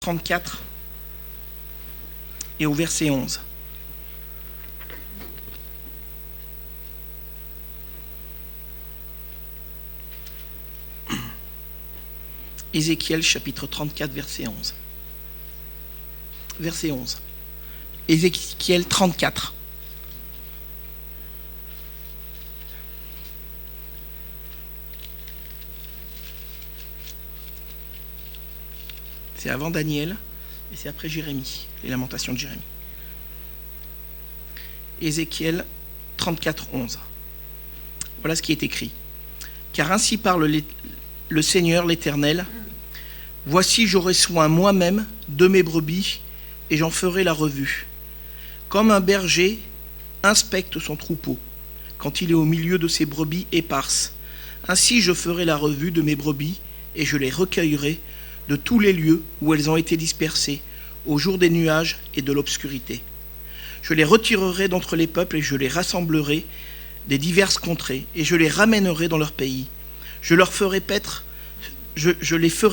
34 et au verset 11. Ézéchiel chapitre 34, verset 11. Verset 11. Ézéchiel 34. C'est avant Daniel et c'est après Jérémie, les lamentations de Jérémie. Ézéchiel 34, 11. Voilà ce qui est écrit. Car ainsi parle le Seigneur l'Éternel. Voici, j'aurai soin moi-même de mes brebis et j'en ferai la revue. Comme un berger inspecte son troupeau quand il est au milieu de ses brebis éparses. Ainsi je ferai la revue de mes brebis et je les recueillerai de tous les lieux où elles ont été dispersées au jour des nuages et de l'obscurité. Je les retirerai d'entre les peuples et je les rassemblerai des diverses contrées et je les ramènerai dans leur pays. Je les ferai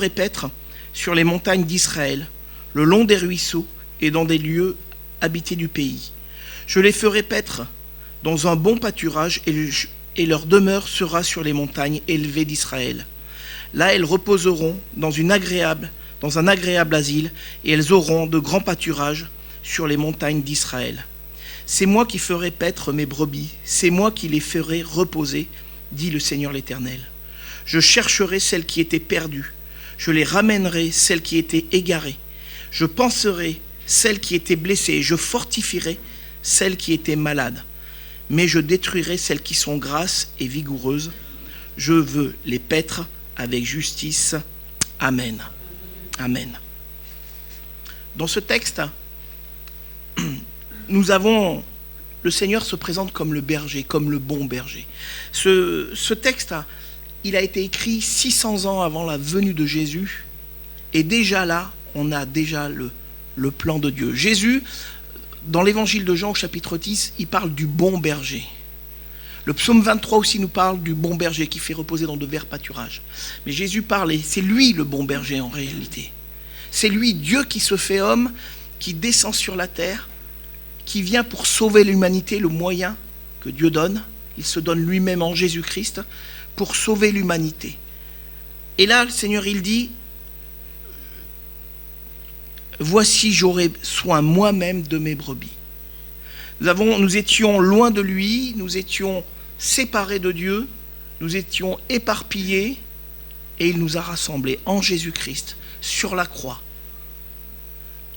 paître sur les montagnes d'Israël, le long des ruisseaux et dans des lieux habités du pays. Je les ferai paître dans un bon pâturage et leur demeure sera sur les montagnes élevées d'Israël. Là, elles reposeront dans un agréable asile et elles auront de grands pâturages sur les montagnes d'Israël. C'est moi qui ferai paître mes brebis, c'est moi qui les ferai reposer, dit le Seigneur l'Éternel. Je chercherai celles qui étaient perdues, je les ramènerai celles qui étaient égarées, je panserai celles qui étaient blessées, je fortifierai celles qui étaient malades, mais je détruirai celles qui sont grasses et vigoureuses. Je veux les paître avec justice. Amen. Amen. Dans ce texte, nous avons, le Seigneur se présente comme le berger, comme le bon berger. Ce texte, il a été écrit 600 ans avant la venue de Jésus, et déjà là, on a déjà le plan de Dieu. Jésus, dans l'évangile de Jean au chapitre 10, il parle du bon berger. Le psaume 23 aussi nous parle du bon berger qui fait reposer dans de verts pâturages. Mais Jésus parle, et c'est lui le bon berger en réalité. C'est lui, Dieu qui se fait homme, qui descend sur la terre, qui vient pour sauver l'humanité, le moyen que Dieu donne. Il se donne lui-même en Jésus-Christ pour sauver l'humanité. Et là, le Seigneur, il dit, voici, j'aurai soin moi-même de mes brebis. Nous étions loin de lui, nous étions séparés de Dieu, nous étions éparpillés, et il nous a rassemblés en Jésus-Christ, sur la croix.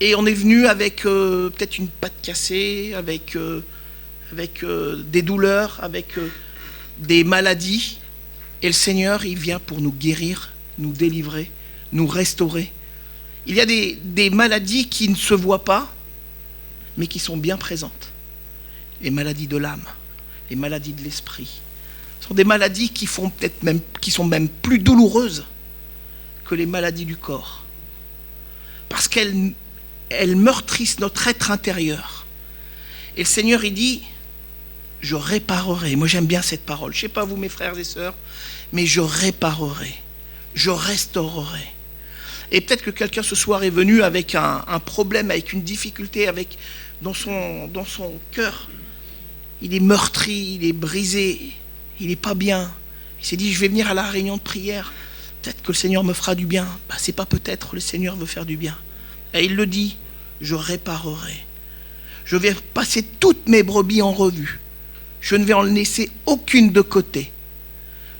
Et on est venu avec peut-être une patte cassée, avec des douleurs, avec des maladies. Et le Seigneur, il vient pour nous guérir, nous délivrer, nous restaurer. Il y a des maladies qui ne se voient pas, mais qui sont bien présentes. Les maladies de l'âme, les maladies de l'esprit. Ce sont des maladies qui sont même plus douloureuses que les maladies du corps. Parce qu'elles meurtrissent notre être intérieur. Et le Seigneur, il dit, je réparerai. Moi, j'aime bien cette parole. Je ne sais pas vous, mes frères et sœurs, mais je réparerai, je restaurerai. Et peut-être que quelqu'un ce soir est venu avec un problème, avec une difficulté, dans son cœur. Il est meurtri, il est brisé, il n'est pas bien. Il s'est dit, je vais venir à la réunion de prière. Peut-être que le Seigneur me fera du bien. C'est pas peut-être, le Seigneur veut faire du bien. Et il le dit, je réparerai. Je vais passer toutes mes brebis en revue. Je ne vais en laisser aucune de côté.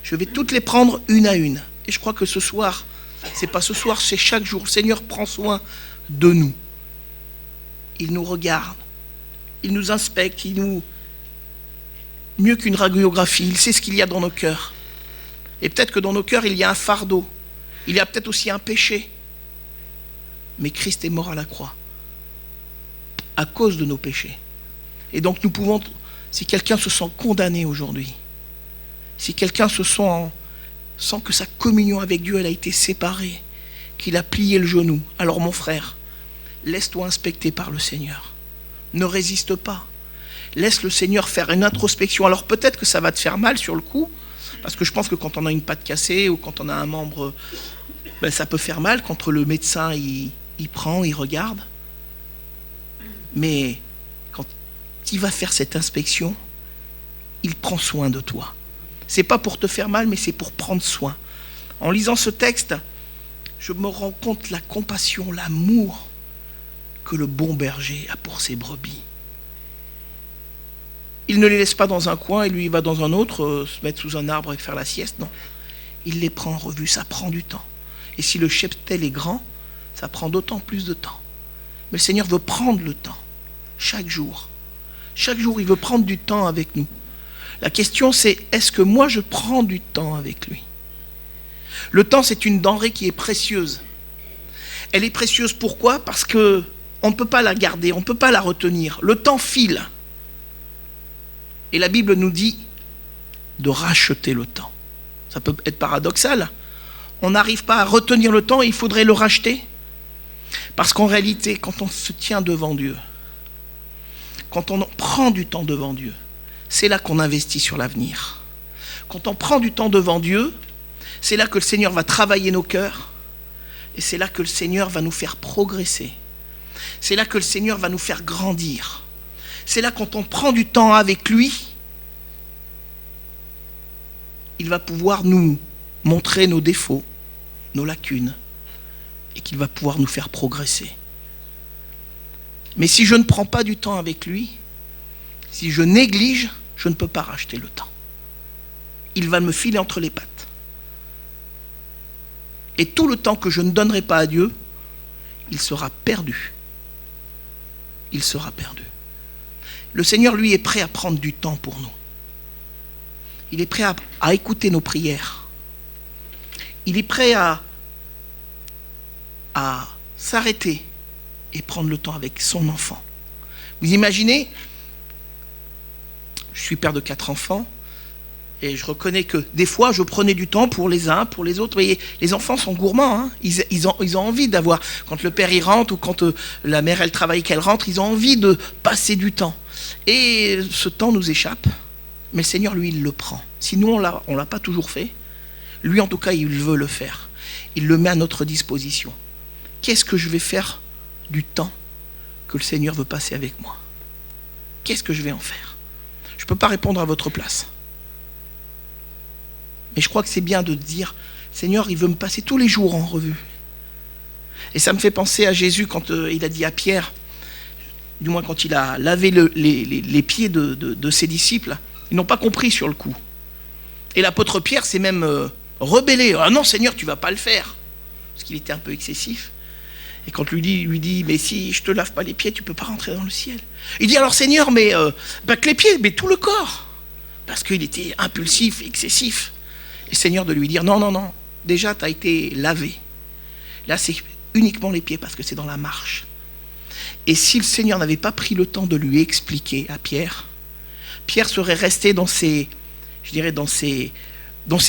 Je vais toutes les prendre une à une. Et je crois que ce soir, c'est pas ce soir, c'est chaque jour. Le Seigneur prend soin de nous. Il nous regarde. Il nous inspecte. Mieux qu'une radiographie, il sait ce qu'il y a dans nos cœurs. Et peut-être que dans nos cœurs, il y a un fardeau. Il y a peut-être aussi un péché. Mais Christ est mort à la croix à cause de nos péchés. Et donc nous pouvons, si quelqu'un se sent condamné aujourd'hui, si quelqu'un sent que sa communion avec Dieu elle a été séparée, qu'il a plié le genou, alors mon frère, laisse-toi inspecter par le Seigneur. Ne résiste pas. Laisse le Seigneur faire une introspection. Alors peut-être que ça va te faire mal sur le coup, parce que je pense que quand on a une patte cassée ou quand on a un membre, ça peut faire mal quand le médecin il prend, il regarde. Mais quand il va faire cette inspection, il prend soin de toi. C'est pas pour te faire mal, mais c'est pour prendre soin. En lisant ce texte, je me rends compte la compassion, l'amour que le bon berger a pour ses brebis. Il ne les laisse pas dans un coin et lui il va dans un autre, se mettre sous un arbre et faire la sieste. Non, il les prend en revue, ça prend du temps. Et si le cheptel est grand, ça prend d'autant plus de temps. Mais le Seigneur veut prendre le temps, chaque jour. Chaque jour, il veut prendre du temps avec nous. La question c'est, est-ce que moi je prends du temps avec lui? Le temps, c'est une denrée qui est précieuse. Elle est précieuse pourquoi? Parce qu'on ne peut pas la garder, on ne peut pas la retenir. Le temps file. Et la Bible nous dit de racheter le temps. Ça peut être paradoxal. On n'arrive pas à retenir le temps et il faudrait le racheter. Parce qu'en réalité, quand on se tient devant Dieu, quand on prend du temps devant Dieu, c'est là qu'on investit sur l'avenir. Quand on prend du temps devant Dieu, c'est là que le Seigneur va travailler nos cœurs. Et c'est là que le Seigneur va nous faire progresser. C'est là que le Seigneur va nous faire grandir. C'est là quand on prend du temps avec lui, il va pouvoir nous montrer nos défauts, nos lacunes, et qu'il va pouvoir nous faire progresser. Mais si je ne prends pas du temps avec lui, si je néglige, je ne peux pas racheter le temps. Il va me filer entre les pattes. Et tout le temps que je ne donnerai pas à Dieu, il sera perdu. Il sera perdu. Le Seigneur, lui, est prêt à prendre du temps pour nous. Il est prêt à écouter nos prières. Il est prêt à s'arrêter et prendre le temps avec son enfant. Vous imaginez, je suis père de 4 enfants, et je reconnais que des fois, je prenais du temps pour les uns, pour les autres. Vous voyez, les enfants sont gourmands. Hein. Ils ont envie d'avoir, quand le père y rentre ou quand la mère elle travaille qu'elle rentre, ils ont envie de passer du temps. Et ce temps nous échappe, mais le Seigneur, lui, il le prend. Si nous, on l'a pas toujours fait, lui, en tout cas, il veut le faire. Il le met à notre disposition. Qu'est-ce que je vais faire du temps que le Seigneur veut passer avec moi? Qu'est-ce que je vais en faire? Je ne peux pas répondre à votre place. Mais je crois que c'est bien de dire, Seigneur, il veut me passer tous les jours en revue. Et ça me fait penser à Jésus quand il a dit à Pierre, du moins quand il a lavé les pieds de ses disciples, ils n'ont pas compris sur le coup. Et l'apôtre Pierre s'est même rebellé. Ah non, Seigneur, tu ne vas pas le faire. Parce qu'il était un peu excessif. Et quand lui dit, mais si je ne te lave pas les pieds, tu ne peux pas rentrer dans le ciel. Il dit alors, Seigneur, mais pas que les pieds, mais tout le corps. Parce qu'il était impulsif, excessif. Et le Seigneur de lui dire, non, déjà tu as été lavé. Là c'est uniquement les pieds parce que c'est dans la marche. Et si le Seigneur n'avait pas pris le temps de lui expliquer à Pierre, Pierre serait resté dans ses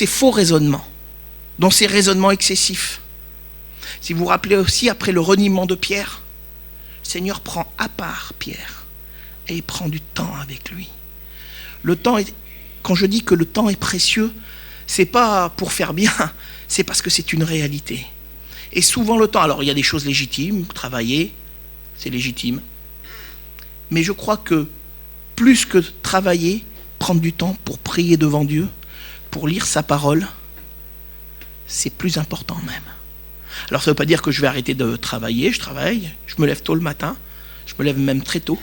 faux raisonnements, dans ses raisonnements excessifs. Si vous vous rappelez aussi, après le reniement de Pierre, le Seigneur prend à part Pierre et il prend du temps avec lui. Le temps quand je dis que le temps est précieux, c'est pas pour faire bien, c'est parce que c'est une réalité. Et souvent le temps, alors il y a des choses légitimes, travailler, c'est légitime. Mais je crois que plus que travailler, prendre du temps pour prier devant Dieu, pour lire sa parole, c'est plus important même. Alors ça ne veut pas dire que je vais arrêter de travailler, je travaille, je me lève tôt le matin, je me lève même très tôt,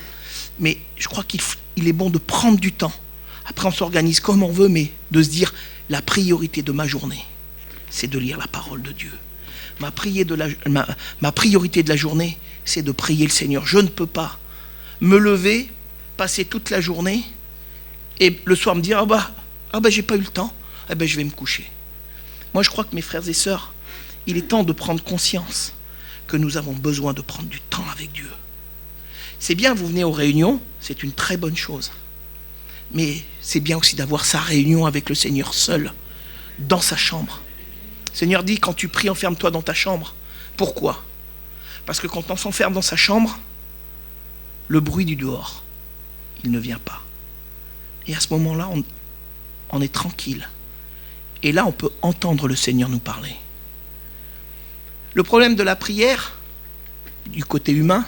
mais je crois qu'il est bon de prendre du temps. Après on s'organise comme on veut, mais de se dire, la priorité de ma journée, c'est de lire la parole de Dieu. Ma priorité de la journée, c'est de prier le Seigneur. Je ne peux pas me lever, passer toute la journée, et le soir me dire, ah bah j'ai pas eu le temps, je vais me coucher. Moi je crois que mes frères et sœurs, il est temps de prendre conscience que nous avons besoin de prendre du temps avec Dieu. C'est bien, vous venez aux réunions, c'est une très bonne chose. Mais c'est bien aussi d'avoir sa réunion avec le Seigneur seul, dans sa chambre. Le Seigneur dit, quand tu pries, enferme-toi dans ta chambre. Pourquoi? Parce que quand on s'enferme dans sa chambre, le bruit du dehors, il ne vient pas. Et à ce moment-là, on est tranquille. Et là, on peut entendre le Seigneur nous parler. Le problème de la prière, du côté humain,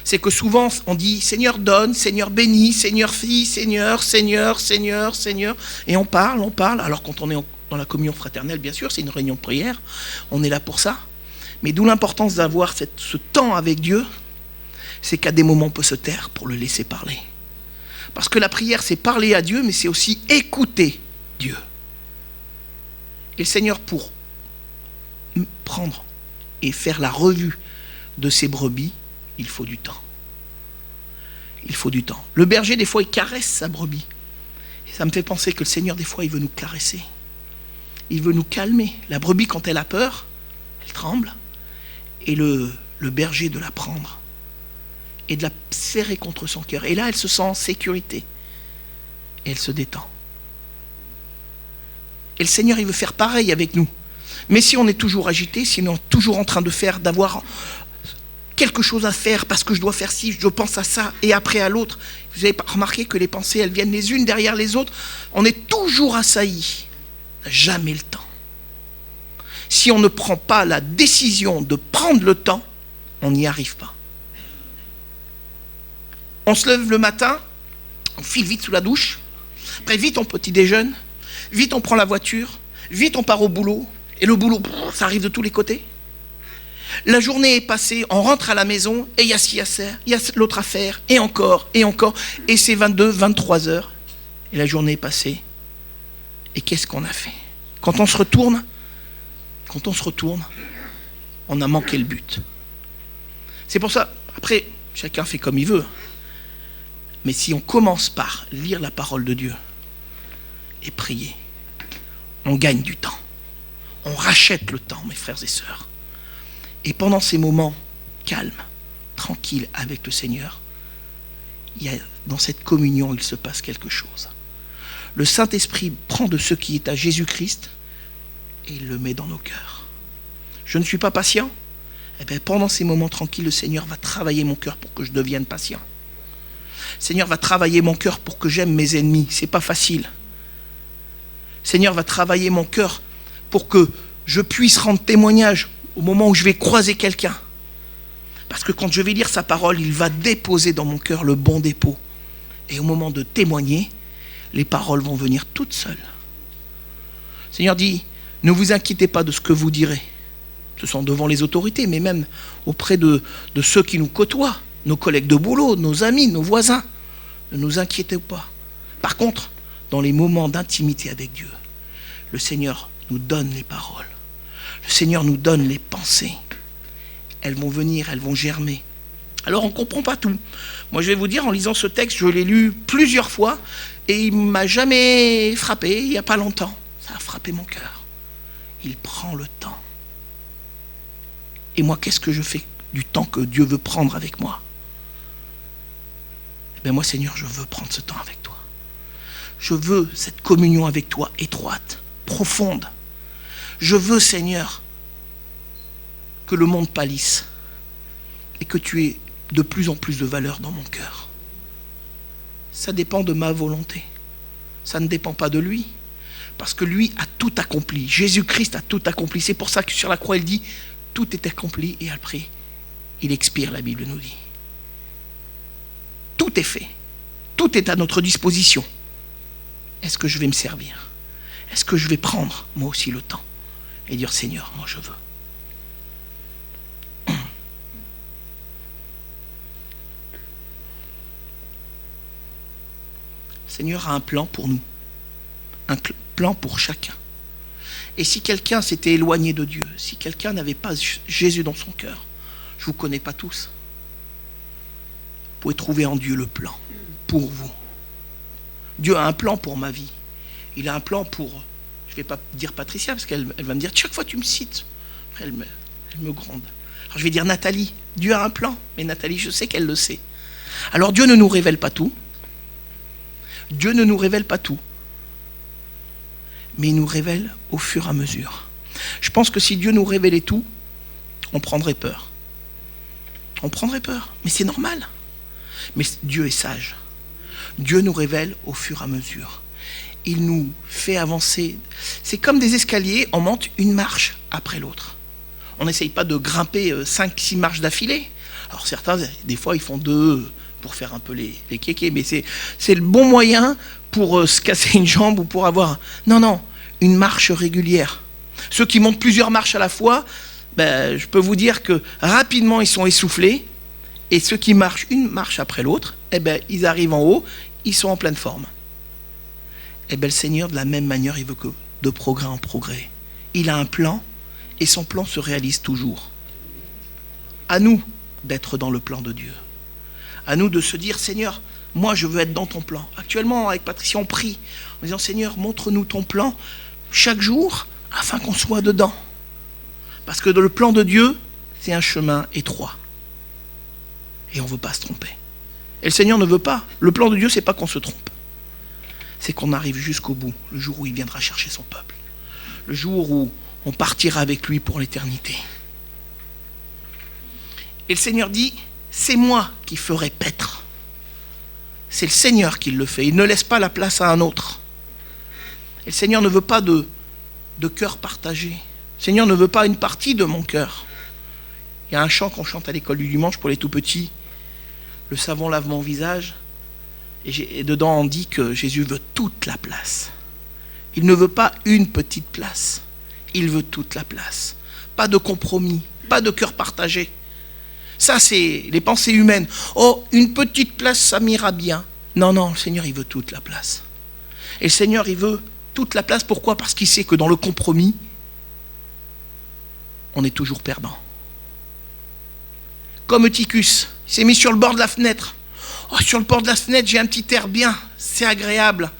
c'est que souvent on dit Seigneur donne, Seigneur bénis, Seigneur fille, Seigneur, Seigneur, Seigneur, Seigneur, et on parle, alors quand on est dans la communion fraternelle, bien sûr, c'est une réunion de prière, on est là pour ça, mais d'où l'importance d'avoir ce temps avec Dieu, c'est qu'à des moments on peut se taire pour le laisser parler. Parce que la prière, c'est parler à Dieu, mais c'est aussi écouter Dieu. Et le Seigneur, pour prendre et faire la revue de ses brebis, il faut du temps. Il faut du temps. Le berger, des fois, il caresse sa brebis. Et ça me fait penser que le Seigneur, des fois, il veut nous caresser. Il veut nous calmer. La brebis, quand elle a peur, elle tremble. Et le berger de la prendre et de la serrer contre son cœur. Et là, elle se sent en sécurité. Et elle se détend. Et le Seigneur, il veut faire pareil avec nous. Mais si on est toujours agité, si on est toujours en train d'avoir quelque chose à faire, parce que je dois faire ci, je pense à ça, et après à l'autre, vous avez remarqué que les pensées, elles viennent les unes derrière les autres, on est toujours assailli. Jamais le temps. Si on ne prend pas la décision de prendre le temps, on n'y arrive pas. On se lève le matin, on file vite sous la douche, après vite on petit déjeune, vite on prend la voiture, vite on part au boulot, et le boulot, ça arrive de tous les côtés. La journée est passée, on rentre à la maison, et il y a ci à faire, il y a l'autre à faire, et encore, et c'est 22, 23 heures, et la journée est passée. Et qu'est-ce qu'on a fait? Quand on se retourne, on a manqué le but. C'est pour ça, après, chacun fait comme il veut. Mais si on commence par lire la parole de Dieu et prier, on gagne du temps. On rachète le temps, mes frères et sœurs. Et pendant ces moments calmes, tranquilles avec le Seigneur, dans cette communion, il se passe quelque chose. Le Saint-Esprit prend de ce qui est à Jésus-Christ et il le met dans nos cœurs. Je ne suis pas patient. Eh bien, pendant ces moments tranquilles, le Seigneur va travailler mon cœur pour que je devienne patient. Le Seigneur va travailler mon cœur pour que j'aime mes ennemis. C'est pas facile. Le Seigneur va travailler mon cœur pour que je puisse rendre témoignage au moment où je vais croiser quelqu'un. Parce que quand je vais lire sa parole, il va déposer dans mon cœur le bon dépôt. Et au moment de témoigner, les paroles vont venir toutes seules. Le Seigneur dit, ne vous inquiétez pas de ce que vous direz. Ce sont devant les autorités, mais même auprès de ceux qui nous côtoient, nos collègues de boulot, nos amis, nos voisins. Ne nous inquiétez pas. Par contre, dans les moments d'intimité avec Dieu, le Seigneur nous donne les paroles. Le Seigneur nous donne les pensées. Elles vont venir, elles vont germer. Alors on ne comprend pas tout. Moi je vais vous dire, en lisant ce texte, je l'ai lu plusieurs fois et il ne m'a jamais frappé, il n'y a pas longtemps. Ça a frappé mon cœur. Il prend le temps. Et moi, qu'est-ce que je fais du temps que Dieu veut prendre avec moi? Eh bien moi, Seigneur, je veux prendre ce temps avec toi. Je veux cette communion avec toi étroite, profonde. Je veux, Seigneur, que le monde pâlisse et que tu aies de plus en plus de valeur dans mon cœur. Ça dépend de ma volonté. Ça ne dépend pas de lui. Parce que lui a tout accompli. Jésus-Christ a tout accompli. C'est pour ça que sur la croix, il dit, tout est accompli. Et après, il expire, la Bible nous dit. Tout est fait. Tout est à notre disposition. Est-ce que je vais me servir? Est-ce que je vais prendre, moi aussi, le temps et dire, Seigneur, moi je veux. Le Seigneur a un plan pour nous. Un plan pour chacun. Et si quelqu'un s'était éloigné de Dieu, si quelqu'un n'avait pas Jésus dans son cœur, je ne vous connais pas tous, vous pouvez trouver en Dieu le plan pour vous. Dieu a un plan pour ma vie. Il a un plan pour, je ne vais pas dire Patricia, parce qu'elle va me dire, chaque fois tu me cites, après elle me gronde. Alors je vais dire Nathalie, Dieu a un plan, mais Nathalie, je sais qu'elle le sait. Alors Dieu ne nous révèle pas tout. Dieu ne nous révèle pas tout. Mais il nous révèle au fur et à mesure. Je pense que si Dieu nous révélait tout, on prendrait peur. On prendrait peur, mais c'est normal. Mais Dieu est sage. Dieu nous révèle au fur et à mesure. Il nous fait avancer. C'est comme des escaliers, on monte une marche après l'autre. On n'essaye pas de grimper 5-6 marches d'affilée. Alors certains, des fois, ils font 2 pour faire un peu les kékés, mais c'est le bon moyen pour se casser une jambe ou pour avoir... Non, une marche régulière. Ceux qui montent plusieurs marches à la fois, je peux vous dire que rapidement, ils sont essoufflés. Et ceux qui marchent une marche après l'autre, ils arrivent en haut, ils sont en pleine forme. Le Seigneur, de la même manière, il veut que de progrès en progrès. Il a un plan, et son plan se réalise toujours. À nous d'être dans le plan de Dieu. À nous de se dire, Seigneur, moi je veux être dans ton plan. Actuellement, avec Patricia, on prie en disant, Seigneur, montre-nous ton plan chaque jour, afin qu'on soit dedans. Parce que le plan de Dieu, c'est un chemin étroit. Et on ne veut pas se tromper. Et le Seigneur ne veut pas. Le plan de Dieu, c'est pas qu'on se trompe. C'est qu'on arrive jusqu'au bout, le jour où il viendra chercher son peuple. Le jour où on partira avec lui pour l'éternité. Et le Seigneur dit, c'est moi qui ferai paître. C'est le Seigneur qui le fait. Il ne laisse pas la place à un autre. Et le Seigneur ne veut pas de cœur partagé. Le Seigneur ne veut pas une partie de mon cœur. Il y a un chant qu'on chante à l'école du dimanche pour les tout petits. Le savon lave mon visage. Et dedans on dit que Jésus veut toute la place. Il ne veut pas une petite place. Il veut toute la place. Pas de compromis, pas de cœur partagé. Ça, c'est les pensées humaines. Oh, une petite place, ça m'ira bien. Non, le Seigneur, il veut toute la place. Et le Seigneur, il veut toute la place. Pourquoi ? Parce qu'il sait que dans le compromis, on est toujours perdant. Comme Eutychus, il s'est mis sur le bord de la fenêtre. Oh, sur le bord de la fenêtre, j'ai un petit air bien, c'est agréable.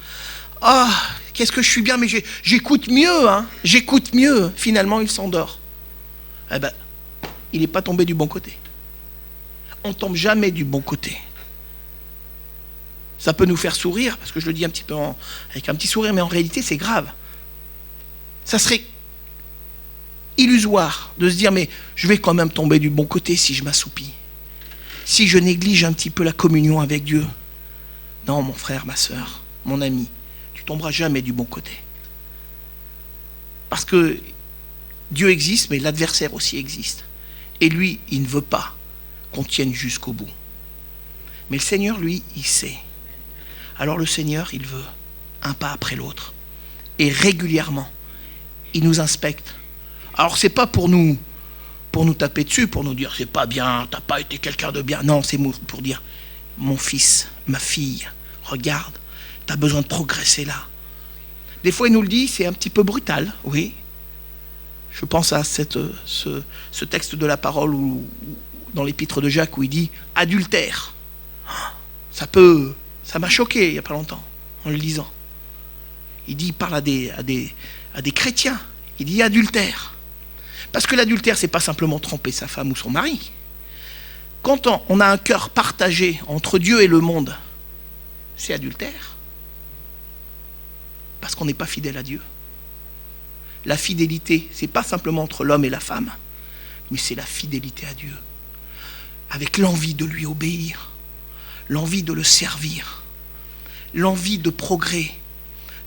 Oh, qu'est-ce que je suis bien, mais j'écoute mieux, j'écoute mieux. Finalement, il s'endort. Il n'est pas tombé du bon côté. On ne tombe jamais du bon côté. Ça peut nous faire sourire, parce que je le dis un petit peu avec un petit sourire, mais en réalité, c'est grave. Ça serait illusoire de se dire, mais je vais quand même tomber du bon côté si je m'assoupis. Si je néglige un petit peu la communion avec Dieu. Non, mon frère, ma sœur, mon ami, tu tomberas jamais du bon côté. Parce que Dieu existe, mais l'adversaire aussi existe. Et lui, il ne veut pas qu'on tienne jusqu'au bout. Mais le Seigneur, lui, il sait. Alors le Seigneur, il veut un pas après l'autre. Et régulièrement, il nous inspecte. Alors c'est pas pour nous taper dessus, pour nous dire c'est pas bien, t'as pas été quelqu'un de bien. Non, c'est pour dire mon fils, ma fille, regarde, t'as besoin de progresser là. Des fois il nous le dit, c'est un petit peu brutal, oui. Je pense à ce texte de la parole dans l'épître de Jacques où il dit adultère. Ça m'a choqué il n'y a pas longtemps en le lisant. Il parle à des chrétiens. Il dit adultère. Parce que l'adultère, c'est pas simplement tromper sa femme ou son mari. Quand on a un cœur partagé entre Dieu et le monde, c'est adultère. Parce qu'on n'est pas fidèle à Dieu. La fidélité, c'est pas simplement entre l'homme et la femme, mais c'est la fidélité à Dieu. Avec l'envie de lui obéir, l'envie de le servir, l'envie de progrès,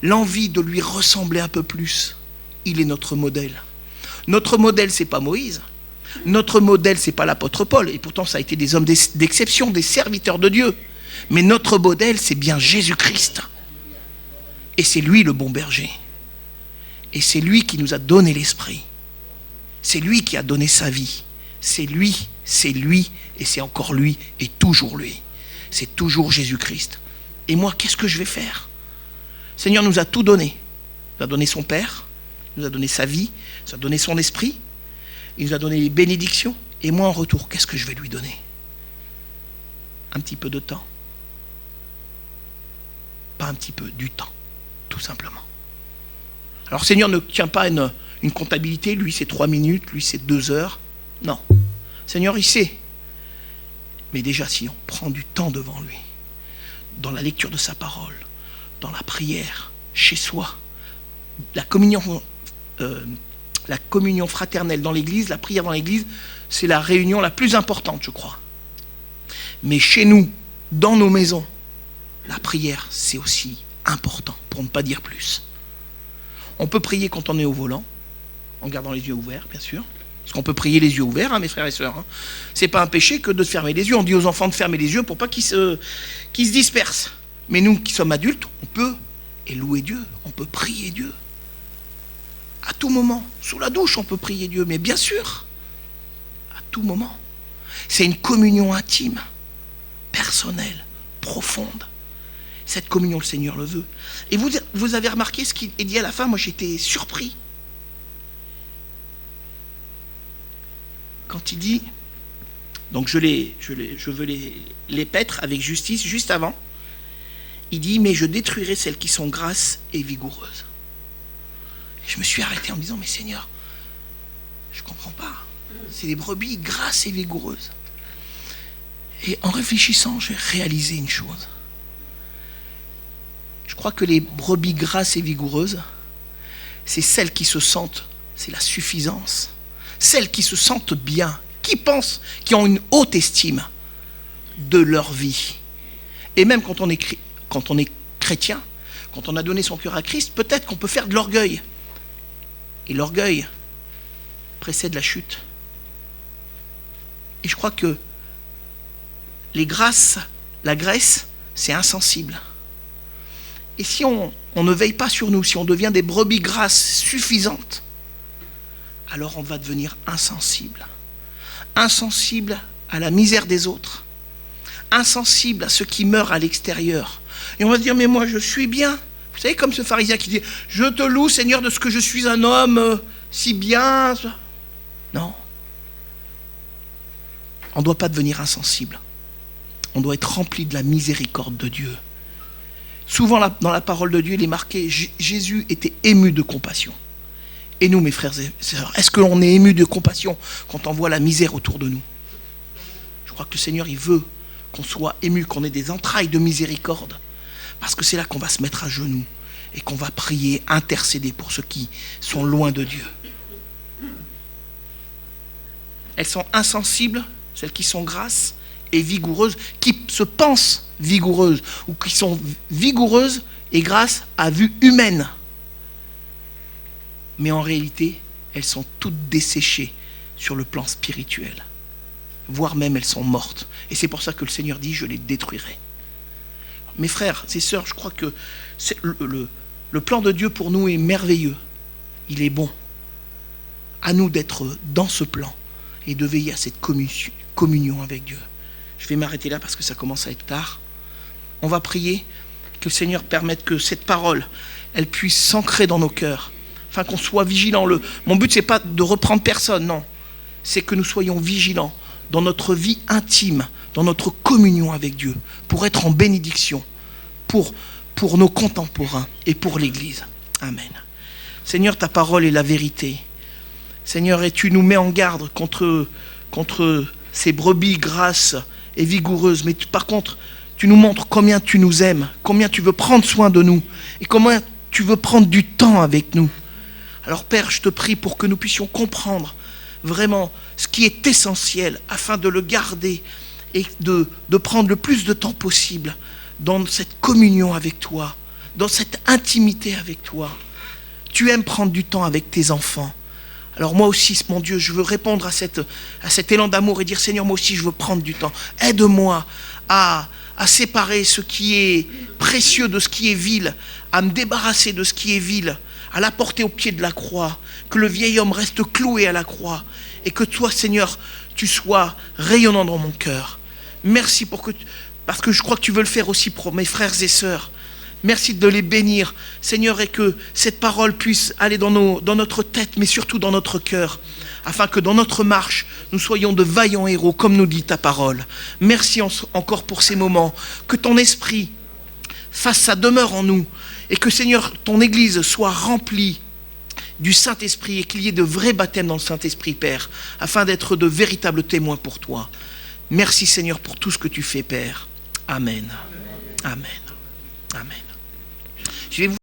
l'envie de lui ressembler un peu plus. Il est notre modèle. Notre modèle, c'est pas Moïse. Notre modèle, c'est pas l'apôtre Paul. Et pourtant, ça a été des hommes d'exception, des serviteurs de Dieu. Mais notre modèle, c'est bien Jésus-Christ. Et c'est lui le bon berger. Et c'est lui qui nous a donné l'esprit. C'est lui qui a donné sa vie. C'est lui, et c'est encore lui, et toujours lui. C'est toujours Jésus-Christ. Et moi, qu'est-ce que je vais faire ? Le Seigneur nous a tout donné. Il nous a donné son Père, il nous a donné sa vie, il nous a donné son esprit, il nous a donné les bénédictions. Et moi, en retour, qu'est-ce que je vais lui donner ? Un petit peu de temps. Pas un petit peu, du temps, tout simplement. Alors, le Seigneur ne tient pas une comptabilité. Lui, c'est 3 minutes, lui, c'est 2 heures. Non. Le Seigneur, il sait. Mais déjà, si on prend du temps devant lui, dans la lecture de sa parole, dans la prière, chez soi, la communion fraternelle dans l'église, la prière dans l'église, c'est la réunion la plus importante, je crois. Mais chez nous, dans nos maisons, la prière, c'est aussi important, pour ne pas dire plus. On peut prier quand on est au volant, en gardant les yeux ouverts, bien sûr. Parce qu'on peut prier les yeux ouverts, hein, mes frères et sœurs. Hein. C'est pas un péché que de se fermer les yeux. On dit aux enfants de fermer les yeux pour pas qu'ils se dispersent. Mais nous qui sommes adultes, on peut louer Dieu, on peut prier Dieu. À tout moment. Sous la douche, on peut prier Dieu, mais bien sûr, à tout moment. C'est une communion intime, personnelle, profonde. Cette communion, le Seigneur le veut. Et vous avez remarqué ce qu'il est dit à la fin, moi j'étais surpris. Quand il dit, donc je veux les paître avec justice, juste avant, il dit, mais je détruirai celles qui sont grasses et vigoureuses. Et je me suis arrêté en me disant, mais Seigneur, je ne comprends pas. C'est des brebis grasses et vigoureuses. Et en réfléchissant, j'ai réalisé une chose. Je crois que les brebis grasses et vigoureuses, c'est celles qui se sentent, c'est la suffisance. Celles qui se sentent bien, qui pensent, qui ont une haute estime de leur vie. Et même quand on est chrétien, quand on a donné son cœur à Christ, peut-être qu'on peut faire de l'orgueil. Et l'orgueil précède la chute. Et je crois que la graisse, c'est insensible. Et si on ne veille pas sur nous, si on devient des brebis grasses suffisantes, alors on va devenir insensible. Insensible à la misère des autres. Insensible à ceux qui meurent à l'extérieur. Et on va se dire, mais moi je suis bien. Vous savez, comme ce pharisien qui dit, je te loue Seigneur de ce que je suis un homme si bien. Non. On ne doit pas devenir insensible. On doit être rempli de la miséricorde de Dieu. Souvent dans la parole de Dieu, il est marqué, Jésus était ému de compassion. Et nous, mes frères et sœurs, est-ce qu'on est ému de compassion quand on voit la misère autour de nous? Je crois que le Seigneur, il veut qu'on soit ému, qu'on ait des entrailles de miséricorde. Parce que c'est là qu'on va se mettre à genoux et qu'on va prier, intercéder pour ceux qui sont loin de Dieu. Elles sont insensibles, celles qui sont grasses et vigoureuses, qui se pensent vigoureuses ou qui sont vigoureuses et grasses à vue humaine. Mais en réalité, elles sont toutes desséchées sur le plan spirituel. Voire même elles sont mortes. Et c'est pour ça que le Seigneur dit, je les détruirai. Mes frères et sœurs, je crois que le plan de Dieu pour nous est merveilleux. Il est bon. À nous d'être dans ce plan et de veiller à cette communion avec Dieu. Je vais m'arrêter là parce que ça commence à être tard. On va prier que le Seigneur permette que cette parole, elle puisse s'ancrer dans nos cœurs. Afin qu'on soit vigilants. Mon but, ce n'est pas de reprendre personne, non. C'est que nous soyons vigilants dans notre vie intime, dans notre communion avec Dieu, pour être en bénédiction, pour nos contemporains et pour l'Église. Amen. Seigneur, ta parole est la vérité. Seigneur, et tu nous mets en garde contre ces brebis grasses et vigoureuses. Mais par contre, tu nous montres combien tu nous aimes, combien tu veux prendre soin de nous et combien tu veux prendre du temps avec nous. Alors Père, je te prie pour que nous puissions comprendre vraiment ce qui est essentiel afin de le garder et de prendre le plus de temps possible dans cette communion avec toi, dans cette intimité avec toi. Tu aimes prendre du temps avec tes enfants. Alors moi aussi, mon Dieu, je veux répondre à cet élan d'amour et dire, Seigneur, moi aussi, je veux prendre du temps. Aide-moi à séparer ce qui est précieux de ce qui est vil, à me débarrasser de ce qui est vil, à la porter au pied de la croix, que le vieil homme reste cloué à la croix, et que toi, Seigneur, tu sois rayonnant dans mon cœur. Merci parce que je crois que tu veux le faire aussi pour mes frères et sœurs. Merci de les bénir, Seigneur, et que cette parole puisse aller dans notre tête, mais surtout dans notre cœur, afin que dans notre marche, nous soyons de vaillants héros, comme nous dit ta parole. Merci encore pour ces moments, que ton esprit fasse sa demeure en nous, et que, Seigneur, ton Église soit remplie du Saint-Esprit, et qu'il y ait de vrais baptêmes dans le Saint-Esprit, Père, afin d'être de véritables témoins pour toi. Merci, Seigneur, pour tout ce que tu fais, Père. Amen. Amen. Amen. Je vais vous